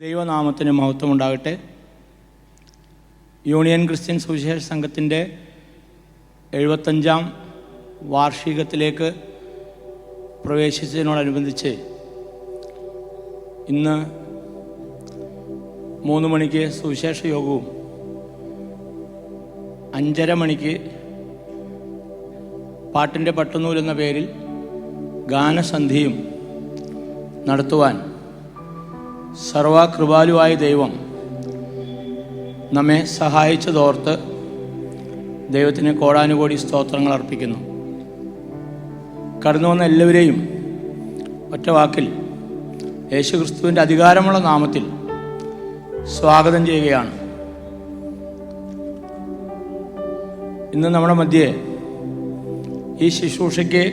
ദൈവനാമത്തിന് മഹത്വമുണ്ടാകട്ടെ. Union Christian സുവിശേഷ സംഘത്തിൻ്റെ 75ാം വാർഷികത്തിലേക്ക് പ്രവേശിച്ചതിനോടനുബന്ധിച്ച് ഇന്ന് 3 മണിക്ക് സുവിശേഷ യോഗവും 5:30 മണിക്ക് പാട്ടിൻ്റെ പട്ടുനൂൽ എന്ന പേരിൽ ഗാനസന്ധിയും നടത്തുവാൻ സർവകൃപാലുവായ ദൈവം നമ്മെ സഹായിച്ചതോർത്ത് ദൈവത്തിന് കോടാനുകോടി സ്തോത്രങ്ങൾ അർപ്പിക്കുന്നു. കടന്നു വന്ന എല്ലാവരെയും ഒറ്റ വാക്കിൽ യേശുക്രിസ്തുവിൻ്റെ അധികാരമുള്ള നാമത്തിൽ സ്വാഗതം ചെയ്യുകയാണ്. ഇന്ന് നമ്മുടെ മധ്യേ ഈ ശുശ്രൂഷയ്ക്ക്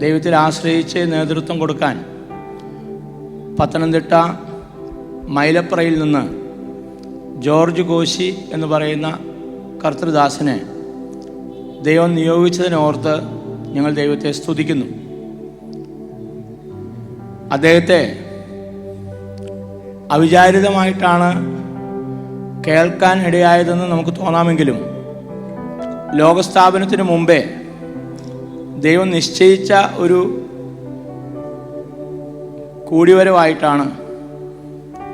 ദൈവത്തിൽ ആശ്രയിച്ച് നേതൃത്വം കൊടുക്കാൻ പത്തനംതിട്ട മൈലപ്രയിൽ നിന്ന് ജോർജ് കോശി എന്ന് പറയുന്ന കർത്തൃദാസനെ ദൈവം നിയോഗിച്ചതിനോർത്ത് ഞങ്ങൾ ദൈവത്തെ സ്തുതിക്കുന്നു. അദ്ദേഹത്തെ അവിചാരിതമായിട്ടാണ് കേൾക്കാൻ ഇടയായതെന്ന് നമുക്ക് തോന്നാമെങ്കിലും ലോകസ്ഥാപനത്തിന് മുമ്പേ ദൈവം നിശ്ചയിച്ച ഒരു കൂടിവരവായിട്ടാണ്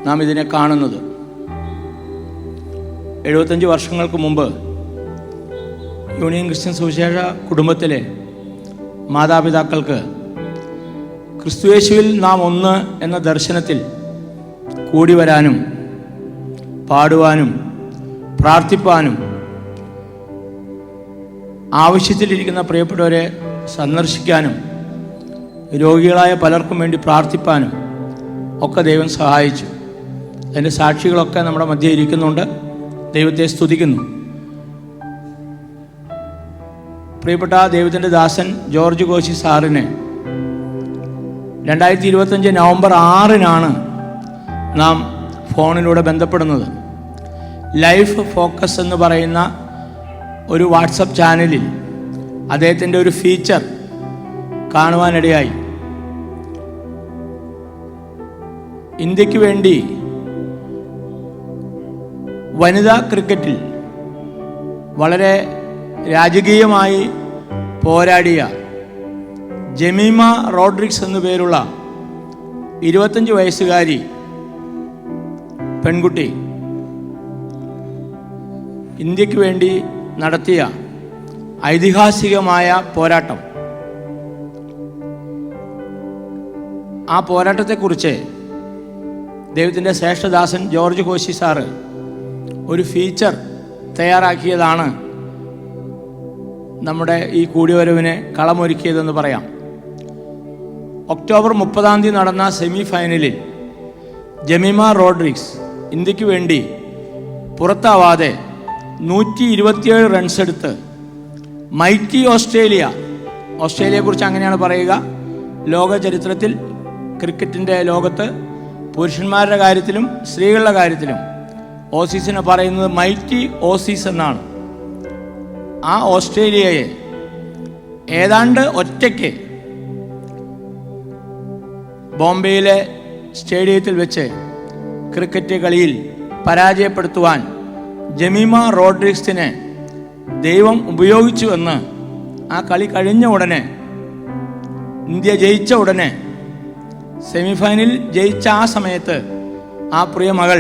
നാം ഇതിനെ കാണുന്നത്. 75 വർഷങ്ങൾക്ക് മുമ്പ് യൂണിയൻ ക്രിസ്ത്യൻ സുവിശേഷ കുടുംബത്തിലെ മാതാപിതാക്കൾക്ക് ക്രിസ്തുയേശുവിൽ നാം ഒന്ന് എന്ന ദർശനത്തിൽ കൂടി വരാനും പാടുവാനും പ്രാർത്ഥിപ്പാനും ആവശ്യത്തിലിരിക്കുന്ന പ്രിയപ്പെട്ടവരെ സന്ദർശിക്കാനും രോഗികളായ പലർക്കും വേണ്ടി പ്രാർത്ഥിപ്പാനും ഒക്കെ ദൈവം സഹായിച്ചു. അതിൻ്റെ സാക്ഷികളൊക്കെ നമ്മുടെ മധ്യേ ഇരിക്കുന്നുണ്ട്. ദൈവത്തെ സ്തുതിക്കുന്നു. പ്രിയപ്പെട്ട ദൈവത്തിൻ്റെ ദാസൻ ജോർജ് കോശി സാറിനെ 2025 നവംബർ 6-നാണ് നാം ഫോണിലൂടെ ബന്ധപ്പെടുന്നത്. ലൈഫ് ഫോക്കസ് എന്ന് പറയുന്ന ഒരു വാട്സപ്പ് ചാനലിൽ അദ്ദേഹത്തിൻ്റെ ഒരു ഫീച്ചർ കാണുവാനിടയായി. ഇന്ത്യക്ക് വേണ്ടി വനിതാ ക്രിക്കറ്റിൽ വളരെ രാജകീയമായി പോരാടിയ ജമീമ റോഡ്രിഗ്സ് എന്നു പേരുള്ള 25 വയസ്സുകാരി പെൺകുട്ടി ഇന്ത്യക്ക് വേണ്ടി നടത്തിയ ഐതിഹാസികമായ പോരാട്ടം, ആ പോരാട്ടത്തെക്കുറിച്ച് ദൈവത്തിൻ്റെ ശ്രേഷ്ഠദാസൻ ജോർജ് കോശി സാറ് ഒരു ഫീച്ചർ തയ്യാറാക്കിയതാണ് നമ്മുടെ ഈ കൂടിവരവിനെ കളമൊരുക്കിയതെന്ന് പറയാം. ഒക്ടോബർ 30 നടന്ന സെമി ഫൈനലിൽ ജമീമ റോഡ്രിഗ്സ് ഇന്ത്യക്ക് വേണ്ടി പുറത്താവാതെ 127 റൺസ് എടുത്ത് മൈറ്റി ഓസ്ട്രേലിയയെക്കുറിച്ച് അങ്ങനെയാണ് പറയുക. ലോക ചരിത്രത്തിൽ ക്രിക്കറ്റിൻ്റെ ലോകത്ത് പുരുഷന്മാരുടെ കാര്യത്തിലും സ്ത്രീകളുടെ കാര്യത്തിലും ഓസീസിനെ പറയുന്നത് മൈറ്റി ഓസീസ് എന്നാണ്. ആ ഓസ്ട്രേലിയയെ ഏതാണ്ട് ഒറ്റയ്ക്ക് ബോംബെയിലെ സ്റ്റേഡിയത്തിൽ വെച്ച് ക്രിക്കറ്റ് കളിയിൽ പരാജയപ്പെടുത്തുവാൻ ജമീമ റോഡ്രിഗ്സിനെ ദൈവം ഉപയോഗിച്ചുവെന്ന് ആ കളി കഴിഞ്ഞ ഉടനെ, ഇന്ത്യ ജയിച്ച ഉടനെ, സെമിഫൈനലിൽ ജയിച്ച ആ സമയത്ത് ആ പ്രിയ മകൾ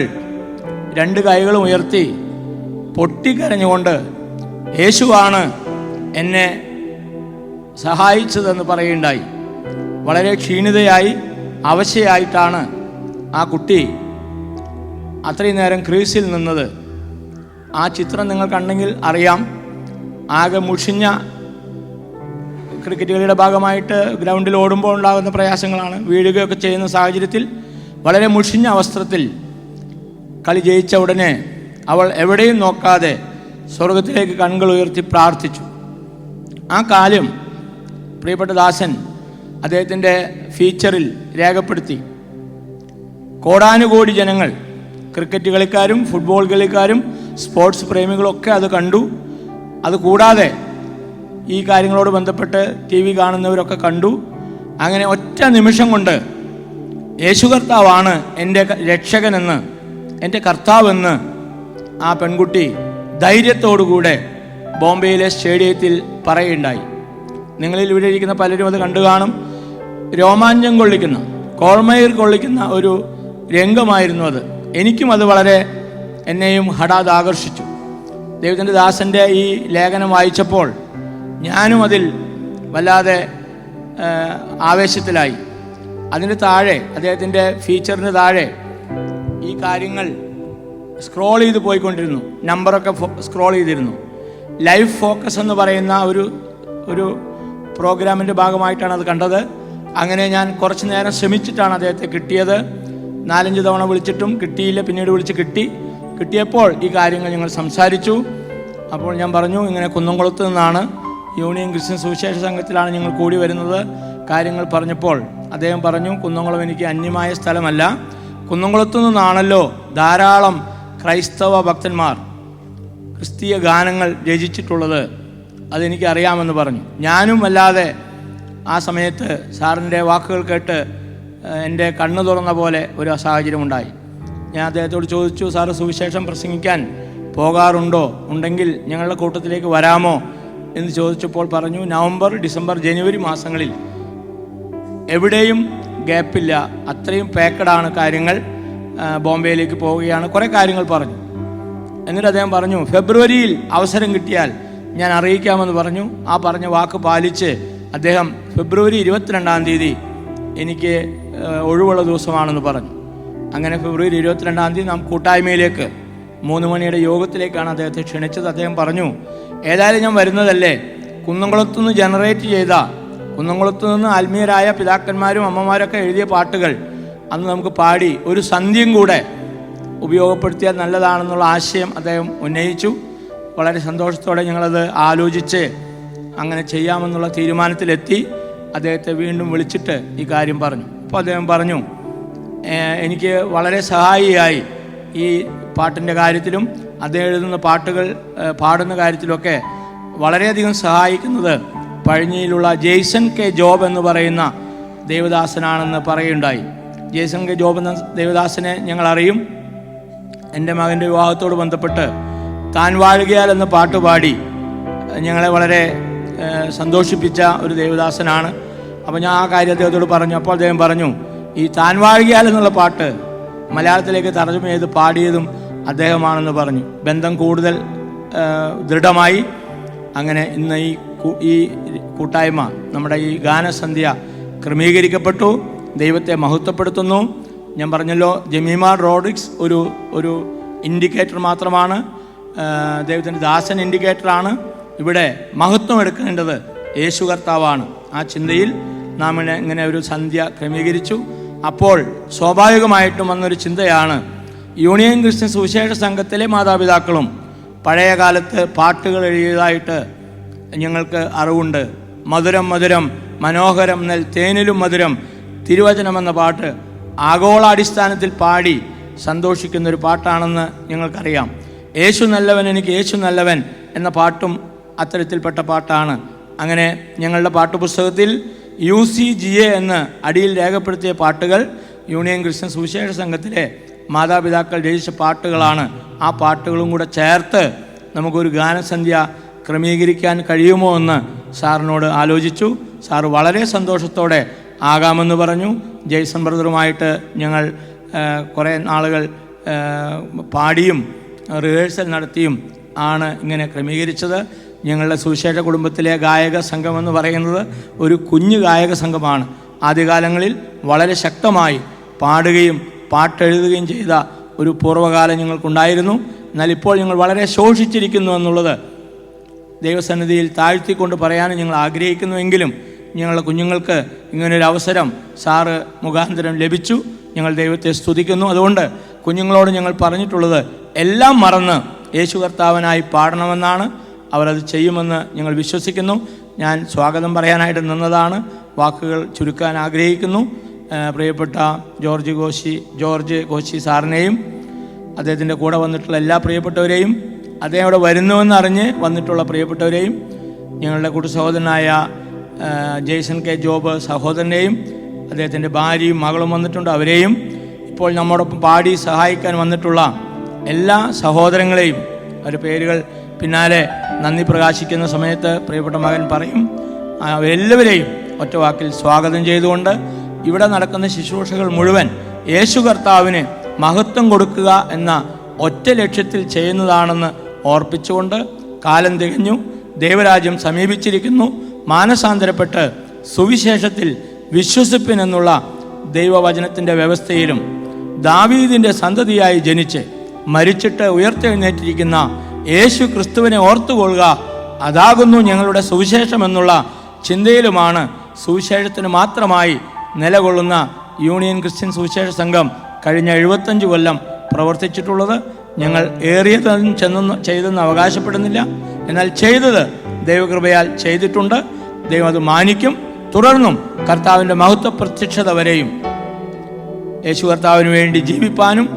2 കൈകളും ഉയർത്തി പൊട്ടിക്കരഞ്ഞുകൊണ്ട് യേശുവാണ് എന്നെ സഹായിച്ചതെന്ന് പറയുകയുണ്ടായി. വളരെ ക്ഷീണിതയായി അവശയായിട്ടാണ് ആ കുട്ടി അത്രയും നേരം ക്രീസിൽ നിന്നത്. ആ ചിത്രം നിങ്ങൾ കണ്ടെങ്കിൽ അറിയാം. ആകെ മുഷിഞ്ഞ, ക്രിക്കറ്റ് കളിയുടെ ഭാഗമായിട്ട് ഗ്രൗണ്ടിൽ ഓടുമ്പോൾ ഉണ്ടാകുന്ന പ്രയാസങ്ങളാണ്, വീഴുകയൊക്കെ ചെയ്യുന്ന സാഹചര്യത്തിൽ വളരെ മുഷിഞ്ഞ വസ്ത്രത്തിൽ കളി ജയിച്ച ഉടനെ അവൾ എവിടെയും നോക്കാതെ സ്വർഗത്തിലേക്ക് കണ്ണുകൾ ഉയർത്തി പ്രാർത്ഥിച്ചു. ആ കാര്യം പ്രിയപ്പെട്ട ദാസൻ അദ്ദേഹത്തിൻ്റെ ഫീച്ചറിൽ രേഖപ്പെടുത്തി. കോടാനുകോടി ജനങ്ങൾ, ക്രിക്കറ്റ് കളിക്കാരും ഫുട്ബോൾ കളിക്കാരും സ്പോർട്സ് പ്രേമികളൊക്കെ അത് കണ്ടു. അതുകൂടാതെ ഈ കാര്യങ്ങളോട് ബന്ധപ്പെട്ട് TV കാണുന്നവരൊക്കെ കണ്ടു. അങ്ങനെ ഒറ്റ നിമിഷം കൊണ്ട് യേശു കർത്താവാണ് എൻ്റെ രക്ഷകനെന്ന്, എൻ്റെ കർത്താവെന്ന് ആ പെൺകുട്ടി ധൈര്യത്തോടുകൂടെ ബോംബെയിലെ സ്റ്റേഡിയത്തിൽ പറയുകയുണ്ടായി. നിങ്ങളിൽ ഇവിടെ ഇരിക്കുന്ന പലരും അത് കണ്ടു കാണും. രോമാഞ്ചം കൊള്ളിക്കുന്ന, കോൾമയിർ കൊള്ളിക്കുന്ന ഒരു രംഗമായിരുന്നു അത്. എനിക്കും അത് വളരെ എന്നെയും ഹഠാത് ആകർഷിച്ചു. ദൈവത്തിൻ്റെ ദാസൻ്റെ ഈ ലേഖനം വായിച്ചപ്പോൾ ഞാനും അതിൽ വല്ലാതെ ആവേശത്തിലായി. അതിന് താഴെ, അദ്ദേഹത്തിൻ്റെ ഫീച്ചറിന് താഴെ ഈ കാര്യങ്ങൾ സ്ക്രോൾ ചെയ്ത് പോയിക്കൊണ്ടിരുന്നു. നമ്പറൊക്കെ സ്ക്രോൾ ചെയ്തിരുന്നു. ലൈഫ് ഫോക്കസ് എന്ന് പറയുന്ന ഒരു പ്രോഗ്രാമിൻ്റെ ഭാഗമായിട്ടാണ് അത് കണ്ടത്. അങ്ങനെ ഞാൻ കുറച്ച് നേരം ശ്രമിച്ചിട്ടാണ് അദ്ദേഹത്തെ കിട്ടിയത്. 4-5 തവണ വിളിച്ചിട്ടും കിട്ടിയില്ല. പിന്നീട് വിളിച്ച് കിട്ടിയപ്പോൾ ഈ കാര്യങ്ങൾ ഞങ്ങൾ സംസാരിച്ചു. അപ്പോൾ ഞാൻ പറഞ്ഞു, ഇങ്ങനെ കുന്നംകുളത്ത് നിന്നാണ്, യൂണിയൻ ക്രിസ്ത്യൻ സുവിശേഷ സംഘത്തിലാണ് ഞങ്ങൾ കൂടി വരുന്നത്. കാര്യങ്ങൾ പറഞ്ഞപ്പോൾ അദ്ദേഹം പറഞ്ഞു, കുന്നംകുളം എനിക്ക് അന്യമായ സ്ഥലമല്ല, കുന്നംകുളത്തു നിന്നാണല്ലോ ധാരാളം ക്രൈസ്തവ ഭക്തന്മാർ ക്രിസ്തീയ ഗാനങ്ങൾ രചിച്ചിട്ടുള്ളത്, അതെനിക്കറിയാമെന്ന് പറഞ്ഞു. ഞാനും അല്ലാതെ ആ സമയത്ത് സാറിൻ്റെ വാക്കുകൾ കേട്ട് എൻ്റെ കണ്ണ് തുറന്ന പോലെ ഒരു സാഹചര്യമുണ്ടായി. ഞാൻ അദ്ദേഹത്തോട് ചോദിച്ചു, സാറ് സുവിശേഷം പ്രസംഗിക്കാൻ പോകാറുണ്ടോ? ഉണ്ടെങ്കിൽ ഞങ്ങളുടെ കൂട്ടത്തിലേക്ക് വരാമോ എന്ന് ചോദിച്ചപ്പോൾ പറഞ്ഞു, നവംബർ, ഡിസംബർ, ജനുവരി മാസങ്ങളിൽ എവിടെയും ഗ്യാപ്പില്ല, അത്രയും പാക്കഡാണ് കാര്യങ്ങൾ, ബോംബെയിലേക്ക് പോവുകയാണ്, കുറേ കാര്യങ്ങൾ പറഞ്ഞു. എന്നിട്ട് അദ്ദേഹം പറഞ്ഞു, ഫെബ്രുവരിയിൽ അവസരം കിട്ടിയാൽ ഞാൻ അറിയിക്കാമെന്ന് പറഞ്ഞു. ആ പറഞ്ഞ വാക്ക് പാലിച്ച് അദ്ദേഹം ഫെബ്രുവരി 22-ാം തീയതി എനിക്ക് ഒഴിവുള്ള ദിവസമാണെന്ന് പറഞ്ഞു. അങ്ങനെ ഫെബ്രുവരി 22-ാം തീയതി നാം കൂട്ടായ്മയിലേക്ക് 3 മണിയുടെ യോഗത്തിലേക്കാണ് അദ്ദേഹത്തെ ക്ഷണിച്ചത്. അദ്ദേഹം പറഞ്ഞു, ഏതായാലും ഞാൻ വരുന്നതല്ലേ, കുന്നംകുളത്തുനിന്ന് ജനറേറ്റ് ചെയ്ത, കുന്നംകുളത്തു നിന്ന് ആത്മീയരായ പിതാക്കന്മാരും അമ്മമാരൊക്കെ എഴുതിയ പാട്ടുകൾ അന്ന് നമുക്ക് പാടി ഒരു സന്ധ്യയും കൂടെ ഉപയോഗപ്പെടുത്തിയാൽ നല്ലതാണെന്നുള്ള ആശയം അദ്ദേഹം ഉന്നയിച്ചു. വളരെ സന്തോഷത്തോടെ ഞങ്ങളത് ആലോചിച്ച് അങ്ങനെ ചെയ്യാമെന്നുള്ള തീരുമാനത്തിലെത്തി. അദ്ദേഹത്തെ വീണ്ടും വിളിച്ചിട്ട് ഈ കാര്യം പറഞ്ഞു. അപ്പോൾ അദ്ദേഹം പറഞ്ഞു, എനിക്ക് വളരെ സഹായിയായി ഈ പാട്ടിൻ്റെ കാര്യത്തിലും അദ്ദേഹം എഴുതുന്ന പാട്ടുകൾ പാടുന്ന കാര്യത്തിലൊക്കെ വളരെയധികം സഹായിക്കുന്നത് പഴഞ്ഞിയിലുള്ള ജെയ്സൺ കെ ജോബ് എന്ന് പറയുന്ന ദേവദാസനാണെന്ന് പറയുണ്ടായി. ജെയ്സൺ കെ ജോബ് എന്ന ദേവദാസനെ ഞങ്ങൾ അറിയും. എൻ്റെ മകൻ്റെ വിവാഹത്തോട് ബന്ധപ്പെട്ട് താൻ വാഴുകയാൽ എന്ന പാട്ട് പാടി ഞങ്ങളെ വളരെ സന്തോഷിപ്പിച്ച ഒരു ദേവദാസനാണ്. അപ്പോൾ ഞാൻ ആ കാര്യം അദ്ദേഹത്തോട് പറഞ്ഞു. അപ്പോൾ അദ്ദേഹം പറഞ്ഞു, ഈ താൻ വാഴുകയാൽ എന്നുള്ള പാട്ട് മലയാളത്തിലേക്ക് തർജ്ജമ ചെയ്ത് പാടിയതും അദ്ദേഹമാണെന്ന് പറഞ്ഞു. ബന്ധം കൂടുതൽ ദൃഢമായി. അങ്ങനെ ഇന്ന് ഈ കൂട്ടായ്മ, നമ്മുടെ ഈ ഗാനസന്ധ്യ ക്രമീകരിക്കപ്പെട്ടു. ദൈവത്തെ മഹത്വപ്പെടുത്തുന്നു. ഞാൻ പറഞ്ഞല്ലോ, ജമീമ റോഡ്രിക്സ് ഒരു ഇൻഡിക്കേറ്റർ മാത്രമാണ്. ദൈവത്തിൻ്റെ ദാസൻ ഇൻഡിക്കേറ്ററാണ്. ഇവിടെ മഹത്വം എടുക്കേണ്ടത് യേശു കർത്താവാണ്. ആ ചിന്തയിൽ നാം ഇങ്ങനെ ഒരു സന്ധ്യ ക്രമീകരിച്ചു. അപ്പോൾ സ്വാഭാവികമായിട്ടും വന്നൊരു ചിന്തയാണ്, യൂണിയൻ ക്രിസ്ത്യൻ സുവിശേഷ സംഘത്തിലെ മാതാപിതാക്കളും പഴയ കാലത്ത് പാട്ടുകൾ എഴുതിയതായിട്ട് ഞങ്ങൾക്ക് അറിവുണ്ട്. മധുരം മധുരം മനോഹരം നെൽ തേനിലും മധുരം തിരുവചനം എന്ന പാട്ട് ആഗോളാടിസ്ഥാനത്തിൽ പാടി സന്തോഷിക്കുന്നൊരു പാട്ടാണെന്ന് ഞങ്ങൾക്കറിയാം. യേശു നല്ലവൻ, എനിക്ക് യേശു നല്ലവൻ എന്ന പാട്ടും അത്തരത്തിൽപ്പെട്ട പാട്ടാണ്. അങ്ങനെ ഞങ്ങളുടെ പാട്ടുപുസ്തകത്തിൽ UCGA എന്ന് അടിയിൽ രേഖപ്പെടുത്തിയ പാട്ടുകൾ യൂണിയൻ ക്രിസ്ത്യൻ സുവിശേഷ സംഘത്തിലെ മാതാപിതാക്കൾ രചിച്ച പാട്ടുകളാണ്. ആ പാട്ടുകളും കൂടെ ചേർത്ത് നമുക്കൊരു ഗാനസന്ധ്യ ക്രമീകരിക്കാൻ കഴിയുമോ എന്ന് സാറിനോട് ആലോചിച്ചു. സാറ് വളരെ സന്തോഷത്തോടെ ആകാമെന്ന് പറഞ്ഞു. ജെയ്സൺ ബ്രദറുമായിട്ട് ഞങ്ങൾ കുറേ നാളുകൾ പാടിയും റിഹേഴ്സൽ നടത്തിയും ആണ് ഇങ്ങനെ ക്രമീകരിച്ചത്. ഞങ്ങളുടെ സുവിശേഷ കുടുംബത്തിലെ ഗായക സംഘം എന്ന് പറയുന്നത് ഒരു കുഞ്ഞു ഗായക സംഘമാണ്. ആദ്യകാലങ്ങളിൽ വളരെ ശക്തമായി പാടുകയും പാട്ടെഴുതുകയും ചെയ്ത ഒരു പൂർവ്വകാലം ഞങ്ങൾക്കുണ്ടായിരുന്നു. എന്നാൽ ഇപ്പോൾ ഞങ്ങൾ വളരെ ശോഷിച്ചിരിക്കുന്നു എന്നുള്ളത് ദൈവസന്നിധിയിൽ താഴ്ത്തിക്കൊണ്ട് പറയാനും ഞങ്ങൾ ആഗ്രഹിക്കുന്നുവെങ്കിലും ഞങ്ങളുടെ കുഞ്ഞുങ്ങൾക്ക് ഇങ്ങനൊരു അവസരം സാറ് മുഖാന്തരം ലഭിച്ചു. ഞങ്ങൾ ദൈവത്തെ സ്തുതിക്കുന്നു. അതുകൊണ്ട് കുഞ്ഞുങ്ങളോട് ഞങ്ങൾ പറഞ്ഞിട്ടുള്ളത് എല്ലാം മറന്ന് യേശു കർത്താവിനായി പാടണമെന്നാണ്. അവരത് ചെയ്യുമെന്ന് ഞങ്ങൾ വിശ്വസിക്കുന്നു. ഞാൻ സ്വാഗതം പറയാനായിട്ട് നിന്നതാണ്. വാക്കുകൾ ചുരുക്കാൻ ആഗ്രഹിക്കുന്നു. പ്രിയപ്പെട്ട ജോർജ് കോശി സാറിനെയും അദ്ദേഹത്തിൻ്റെ കൂടെ വന്നിട്ടുള്ള എല്ലാ പ്രിയപ്പെട്ടവരെയും, അദ്ദേഹം ഇവിടെ വരുന്നുവെന്നറിഞ്ഞ് വന്നിട്ടുള്ള പ്രിയപ്പെട്ടവരെയും, ഞങ്ങളുടെ കൂട്ടു സഹോദരനായ ജെയ്സൺ കെ ജോബ് സഹോദരനെയും അദ്ദേഹത്തിൻ്റെ ഭാര്യയും മകളും വന്നിട്ടുണ്ട്. അവരെയും ഇപ്പോൾ നമ്മോടൊപ്പം പാടി സഹായിക്കാൻ വന്നിട്ടുള്ള എല്ലാ സഹോദരങ്ങളെയും അവരുടെ പേരുകൾ പിന്നാലെ നന്ദി പ്രകാശിക്കുന്ന സമയത്ത് പ്രിയപ്പെട്ട മകൻ പറയും. അവരെല്ലാവരെയും ഒറ്റ വാക്കിൽ സ്വാഗതം ചെയ്തുകൊണ്ട് ഇവിടെ നടക്കുന്ന ശുശ്രൂഷകൾ മുഴുവൻ യേശു കർത്താവിന് മഹത്വം കൊടുക്കുക എന്ന ഒറ്റ ലക്ഷ്യത്തിൽ ചെയ്യുന്നതാണെന്ന് ഓർപ്പിച്ചുകൊണ്ട് കാലം തികഞ്ഞു, ദൈവരാജ്യം സമീപിച്ചിരിക്കുന്നു, മാനസാന്തരപ്പെട്ട് സുവിശേഷത്തിൽ വിശ്വസിപ്പിനെന്നുള്ള ദൈവവചനത്തിൻ്റെ വ്യവസ്ഥയിലും ദാവീദിൻ്റെ സന്തതിയായി ജനിച്ച് മരിച്ചിട്ട് ഉയർത്തെഴുന്നേറ്റിരിക്കുന്ന യേശു ക്രിസ്തുവിനെ ഓർത്തുകൊള്ളുക, അതാകുന്നു ഞങ്ങളുടെ സുവിശേഷമെന്നുള്ള ചിന്തയിലുമാണ് സുവിശേഷത്തിന് മാത്രമായി നിലകൊള്ളുന്ന യൂണിയൻ ക്രിസ്ത്യൻ സുവിശേഷ സംഘം കഴിഞ്ഞ 75 കൊല്ലം പ്രവർത്തിച്ചിട്ടുള്ളത്. ഞങ്ങൾ ഏറിയതും ചെയ്തെന്ന് അവകാശപ്പെടുന്നില്ല, എന്നാൽ ചെയ്തത് ദൈവകൃപയാൽ ചെയ്തിട്ടുണ്ട്. ദൈവം അത് മാനിക്കും. തുടർന്നും കർത്താവിൻ്റെ മഹത്വ പ്രത്യക്ഷത വരെയും യേശു കർത്താവിന് വേണ്ടി ജീവിപ്പാനും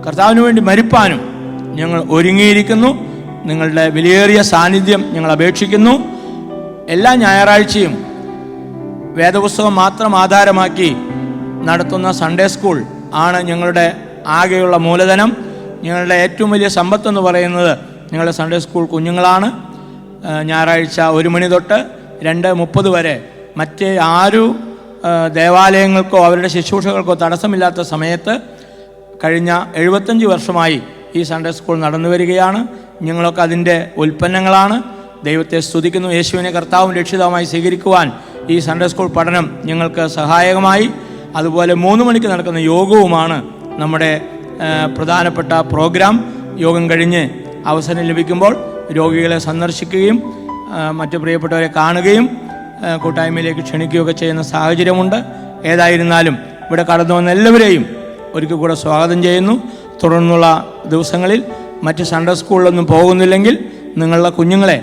കർത്താവിന് വേണ്ടി മരിപ്പാനും ഞങ്ങൾ ഒരുങ്ങിയിരിക്കുന്നു. നിങ്ങളുടെ വിലയേറിയ സാന്നിധ്യം ഞങ്ങൾ അപേക്ഷിക്കുന്നു. എല്ലാ ഞായറാഴ്ചയും വേദപുസ്തകം മാത്രം ആധാരമാക്കി നടത്തുന്ന സൺഡേ സ്കൂൾ ആണ് ഞങ്ങളുടെ ആകെയുള്ള മൂലധനം. ഞങ്ങളുടെ ഏറ്റവും വലിയ സമ്പത്തെന്ന് പറയുന്നത് ഞങ്ങളുടെ സൺഡേ സ്കൂൾ കുഞ്ഞുങ്ങളാണ്. ഞായറാഴ്ച 1 മണി തൊട്ട് 2:30 വരെ മറ്റ് ആരു ദേവാലയങ്ങൾക്കോ അവരുടെ ശുശ്രൂഷകൾക്കോ തടസ്സമില്ലാത്ത സമയത്ത് കഴിഞ്ഞ 75 വർഷമായി ഈ സൺഡേ സ്കൂൾ നടന്നു വരികയാണ്. ഞങ്ങളൊക്കെ അതിൻ്റെ ഉൽപ്പന്നങ്ങളാണ്. ദൈവത്തെ സ്തുതിക്കുന്നു. യേശുവിനെ കർത്താവും രക്ഷിതാവുമായി സ്വീകരിക്കുവാൻ ഈ സൺഡേ സ്കൂൾ പഠനം ഞങ്ങൾക്ക് സഹായകമായി. അതുപോലെ 3 മണിക്ക് നടക്കുന്ന യോഗവുമാണ് നമ്മുടെ പ്രധാനപ്പെട്ട പ്രോഗ്രാം. യോഗം കഴിഞ്ഞ് അവസരം ലഭിക്കുമ്പോൾ രോഗികളെ സന്ദർശിക്കുകയും മറ്റു പ്രിയപ്പെട്ടവരെ കാണുകയും കൂട്ടായ്മയിലേക്ക് ക്ഷണിക്കുകയൊക്കെ ചെയ്യുന്ന സാഹചര്യമുണ്ട്. ഏതായിരുന്നാലും ഇവിടെ കടന്നു വന്ന എല്ലാവരെയും ഒരിക്കൽ കൂടെ സ്വാഗതം ചെയ്യുന്നു. തുടർന്നുള്ള ദിവസങ്ങളിൽ മറ്റ് സൺഡേ സ്കൂളിലൊന്നും പോകുന്നില്ലെങ്കിൽ നിങ്ങളുടെ കുഞ്ഞുങ്ങളെ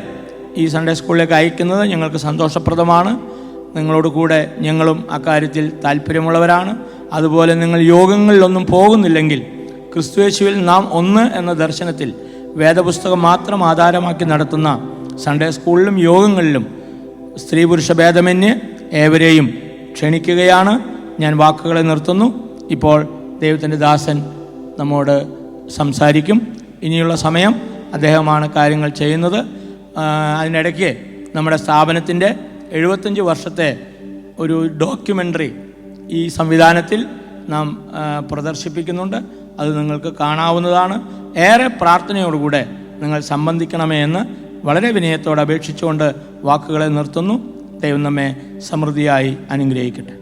ഈ സൺഡേ സ്കൂളിലേക്ക് അയക്കുന്നത് ഞങ്ങൾക്ക് സന്തോഷപ്രദമാണ്. നിങ്ങളോട് കൂടെ ഞങ്ങളും അക്കാര്യത്തിൽ താല്പര്യമുള്ളവരാണ്. അതുപോലെ നിങ്ങൾ യോഗങ്ങളിലൊന്നും പോകുന്നില്ലെങ്കിൽ ക്രിസ്തുയേശുവിൽ നാം ഒന്ന് എന്ന ദർശനത്തിൽ വേദപുസ്തകം മാത്രം ആധാരമാക്കി നടത്തുന്ന സൺഡേ സ്കൂളിലും യോഗങ്ങളിലും സ്ത്രീ പുരുഷ ഭേദമന്യേ ഏവരെയും ക്ഷണിക്കുകയാണ്. ഞാൻ വാക്കുകളെ നിർത്തുന്നു. ഇപ്പോൾ ദൈവത്തിൻ്റെ ദാസൻ നമ്മോട് സംസാരിക്കും. ഇനിയുള്ള സമയം അദ്ദേഹമാണ് കാര്യങ്ങൾ ചെയ്യുന്നത്. അതിനിടയ്ക്ക് നമ്മുടെ സ്ഥാപനത്തിൻ്റെ 75 വർഷത്തെ ഒരു ഡോക്യുമെൻ്ററി ഈ സംവിധാനത്തിൽ നാം പ്രദർശിപ്പിക്കുന്നുണ്ട്. അത് നിങ്ങൾക്ക് കാണാവുന്നതാണ്. ഏറെ പ്രാർത്ഥനയോടുകൂടെ നിങ്ങൾ സംബന്ധിക്കണമേ എന്ന് വളരെ വിനയത്തോടെ അപേക്ഷിച്ചുകൊണ്ട് വാക്കുകളെ നിർത്തുന്നു. ദൈവം നമ്മെ സമൃദ്ധിയായി അനുഗ്രഹിക്കട്ടെ.